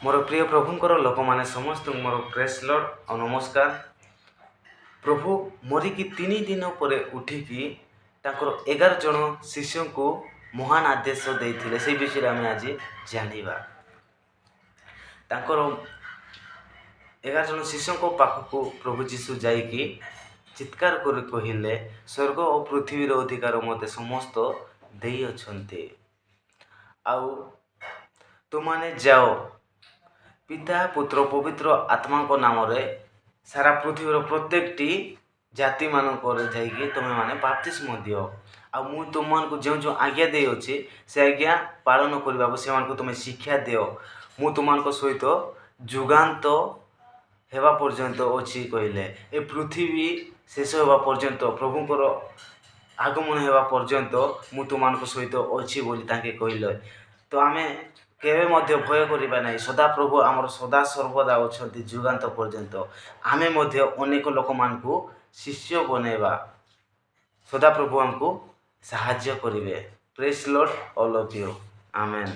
मोर प्रिय प्रभुंकर लोक मैंने समस्त मोर प्रेस लॉर्ड और नमस्कार। प्रभु मरिकी 3 दिन पर उठिकी 11 जन शिष्य को महान आदेश देते से विषय आम आज जाना। 11 जन शिष्य पाखक प्रभु जीशु जाइकी चित्कार कर कहले, स्वर्ग और पृथ्वीर अधिकार मते समस्त देई अछंते, आउ तुमने जाओ पिता पुत्र पवित्र आत्मा को नाम रे सारा पृथ्वीर प्रत्येक जाति मानक जाइए तुम्हें माने बाप्तिस्म दियो। आ मु तुमको जो जो आज्ञा दे अच्छे से आज्ञा पालन करने से तुम्हें शिक्षा दियो। मु तुमको सहित जुगान्त हेबा पर्यंत अच्छी कहले। ए पृथ्वी शेष होगा पर्यंत प्रभुंकर आगमन होगा पर्यंत मु तुमको सहित अच्छी बोली ताके कहले। तो आमे केवे मध्य भय करिबा नहीं। सदा प्रभु आमर सदा सर्वदा अछंती जुगान्त पर्यंत। आमे मध्य अनेक लोक मानकु शिष्य बनेबा सदा प्रभु हमको साहाय्य करिवे। Praise Lord all of you. Amen.